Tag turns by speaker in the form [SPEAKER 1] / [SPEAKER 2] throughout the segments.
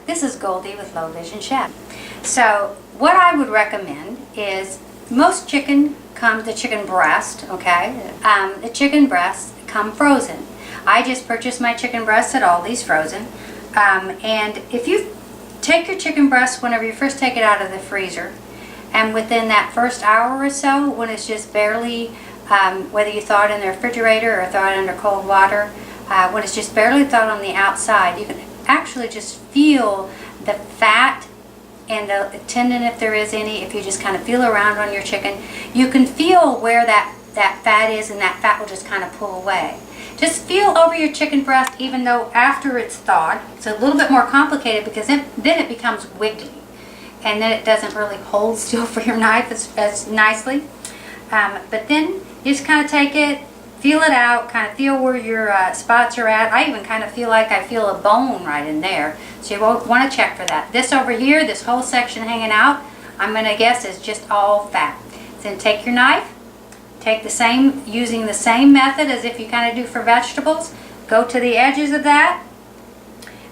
[SPEAKER 1] This is Goldie with Low Vision Chef. So what I would recommend is most chicken comes, the chicken breast, okay? The chicken breasts come frozen. I just purchased my chicken breasts at Aldi's frozen. And if you take your chicken breast whenever you first take it out of the freezer, and within that first hour or so, when it's just barely, whether you thaw it in the refrigerator or thaw it under cold water, when it's just barely thawed on the outside, you can actually just feel the fat and the tendon, if there is any. If you just kind of feel around on your chicken, you can feel where that fat is, and that fat will just kind of pull away. Just feel over your chicken breast, even though after it's thawed, it's a little bit more complicated because then it becomes wiggly, and then it doesn't really hold still for your knife as nicely. But then you just kind of take it, feel it out, kind of feel where your spots are at. I even kind of feel like I feel a bone right in there. So you won't want to check for that. This over here, this whole section hanging out, I'm going to guess is just all fat. Then take your knife, take the same, using the same method as if you kind of do for vegetables, go to the edges of that,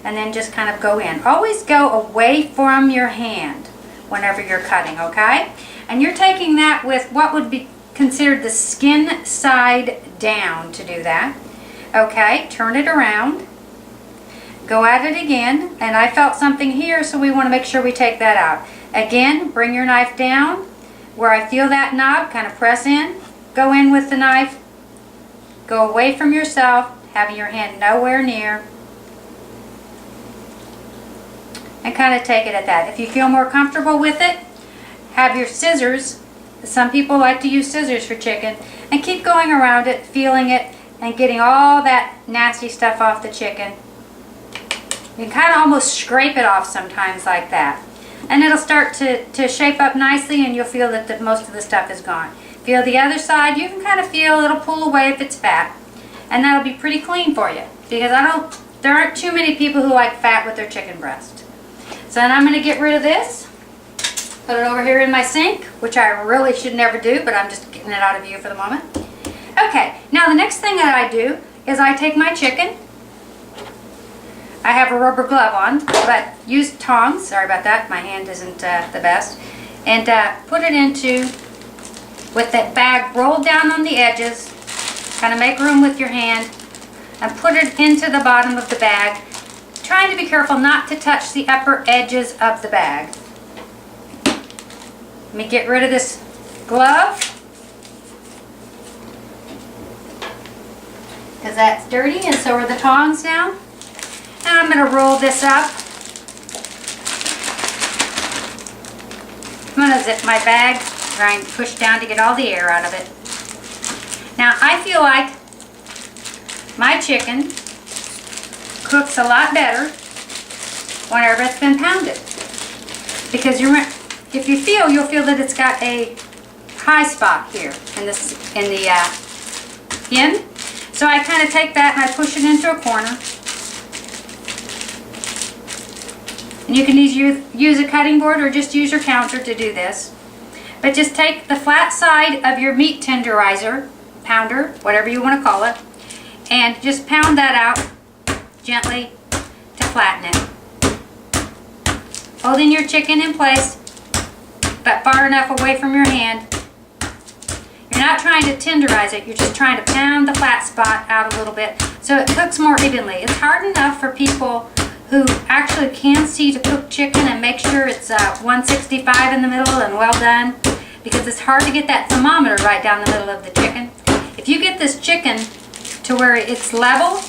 [SPEAKER 1] and then just kind of go in. Always go away from your hand whenever you're cutting, okay? And you're taking that with what would be considered the skin side down to do that. Okay, turn it around, go at it again, and I felt something here, so we want to make sure we take that out. Again, bring your knife down where I feel that knob, kind of press in, go in with the knife, go away from yourself, having your hand nowhere near, and kind of take it at that. If you feel more comfortable with it, have your scissors. Some people like to use scissors for chicken, and keep going around it, feeling it, and getting all that nasty stuff off the chicken. You can kind of almost scrape it off sometimes like that. And it'll start to shape up nicely, and you'll feel that most of the stuff is gone. Feel the other side, you can kind of feel it'll pull away if it's fat. And that'll be pretty clean for you, because there aren't too many people who like fat with their chicken breast. So then I'm going to get rid of this. Put it over here in my sink, which I really should never do, but I'm just getting it out of view for the moment. Okay, now the next thing that I do is I take my chicken. I have a rubber glove on, but use tongs. Sorry about that, my hand isn't the best. And put it into, with that bag rolled down on the edges, kind of make room with your hand, and put it into the bottom of the bag, trying to be careful not to touch the upper edges of the bag. Let me get rid of this glove, because that's dirty, and so are the tongs now. And I'm going to roll this up. I'm going to zip my bag, try and push down to get all the air out of it. Now I feel like my chicken cooks a lot better whenever it's been pounded, because if you feel, you'll feel that it's got a high spot here in the end. So I kind of take that and I push it into a corner. And you can use a cutting board or just use your counter to do this. But just take the flat side of your meat tenderizer, pounder, whatever you want to call it, and just pound that out gently to flatten it. Holding your chicken in place, but far enough away from your hand. You're not trying to tenderize it, you're just trying to pound the flat spot out a little bit so it cooks more evenly. It's hard enough for people who actually can see to cook chicken and make sure it's 165 in the middle and well done, because it's hard to get that thermometer right down the middle of the chicken. If you get this chicken to where it's level,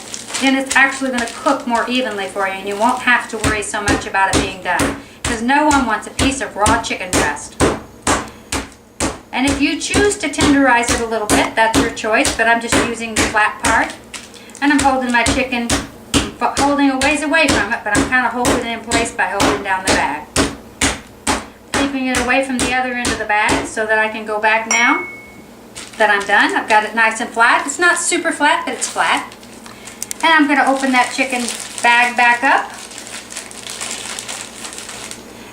[SPEAKER 1] then it's actually going to cook more evenly for you, and you won't have to worry so much about it being done, because no one wants a piece of raw chicken breast. And if you choose to tenderize it a little bit, that's your choice, but I'm just using the flat part. And I'm holding my chicken, holding a ways away from it, but I'm kind of holding it in place by holding down the bag. Keeping it away from the other end of the bag so that I can go back now that I'm done. I've got it nice and flat. It's not super flat, but it's flat. And I'm going to open that chicken bag back up.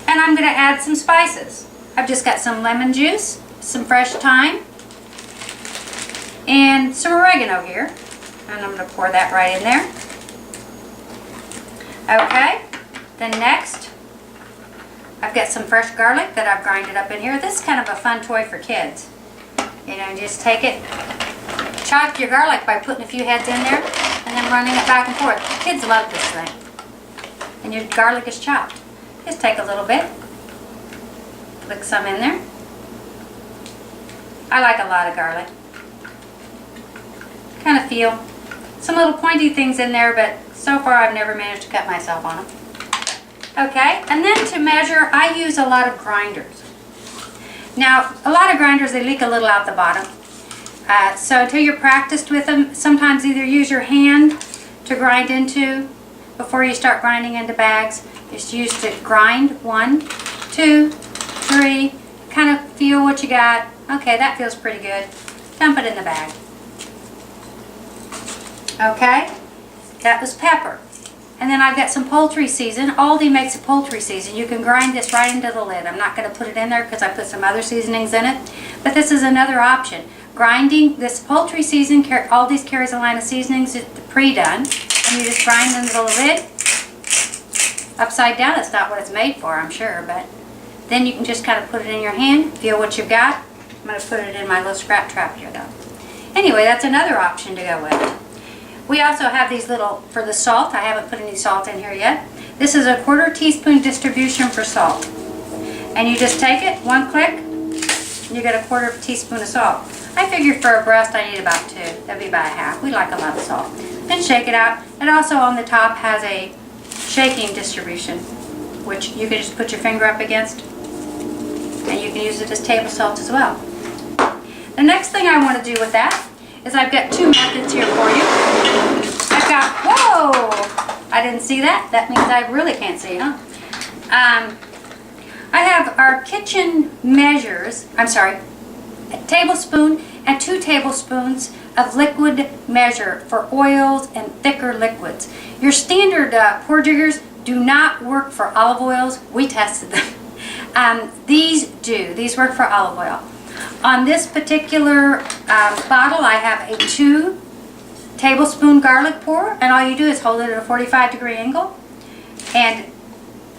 [SPEAKER 1] And I'm going to add some spices. I've just got some lemon juice, some fresh thyme, and some oregano here. And I'm going to pour that right in there. Okay. Then next, I've got some fresh garlic that I've grinded up in here. This is kind of a fun toy for kids. You know, just take it, chop your garlic by putting a few heads in there and then running it back and forth. Kids love this thing. And your garlic is chopped. Just take a little bit, flick some in there. I like a lot of garlic. Kind of feel some little pointy things in there, but so far I've never managed to cut myself on them. Okay, and then to measure, I use a lot of grinders. Now, a lot of grinders, they leak a little out the bottom. So until you're practiced with them, sometimes either use your hand to grind into before you start grinding into bags. Just use to grind 1, 2, 3, kind of feel what you got. Okay, that feels pretty good. Dump it in the bag. Okay, that was pepper. And then I've got some poultry season. Aldi makes a poultry season. You can grind this right into the lid. I'm not going to put it in there because I put some other seasonings in it. But this is another option. Grinding this poultry season, Aldi's carries a line of seasonings pre-done. And you just grind into the lid. Upside down, it's not what it's made for, I'm sure. But then you can just kind of put it in your hand, feel what you've got. I'm going to put it in my little scrap trap here though. Anyway, that's another option to go with. We also have these little, for the salt, I haven't put any salt in here yet. This is a 1/4 teaspoon distribution for salt. And you just take it, 1 click, and you get a 1/4 teaspoon of salt. I figured for a breast I need about 2. That'd be about 1/2. We like a lot of salt. Then shake it out. It also on the top has a shaking distribution, which you can just put your finger up against. And you can use it as table salt as well. The next thing I want to do with that is I've got 2 methods here for you. I've got, whoa, I didn't see that. That means I really can't see, huh? I have our kitchen measures, a tablespoon and 2 tablespoons of liquid measure for oils and thicker liquids. Your standard pour jiggers do not work for olive oils. We tested them. These do. These work for olive oil. On this particular bottle, I have a 2 tablespoon garlic pour, and all you do is hold it at a 45-degree angle and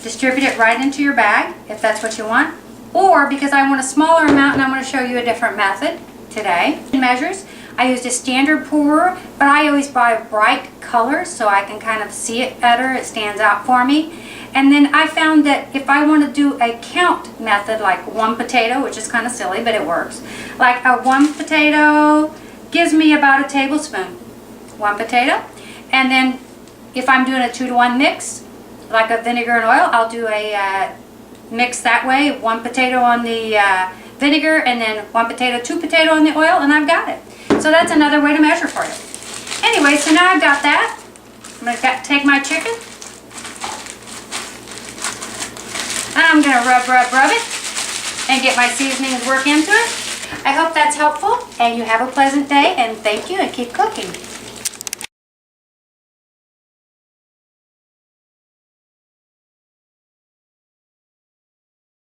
[SPEAKER 1] distribute it right into your bag if that's what you want. Or because I want a smaller amount and I'm going to show you a different method today. Measures, I used a standard pourer, but I always buy bright colors so I can kind of see it better. It stands out for me. And then I found that if I want to do a count method, like 1 potato, which is kind of silly, but it works. Like a 1 potato gives me about a tablespoon. 1 potato. And then if I'm doing a 2-to-1 mix, like a vinegar and oil, I'll do a mix that way. 1 potato on the vinegar, and then 1 potato, 2 potato on the oil, and I've got it. So that's another way to measure for you. Anyway, so now I've got that. I'm going to take my chicken. I'm going to rub it and get my seasonings work into it. I hope that's helpful, and you have a pleasant day, and thank you, and keep cooking.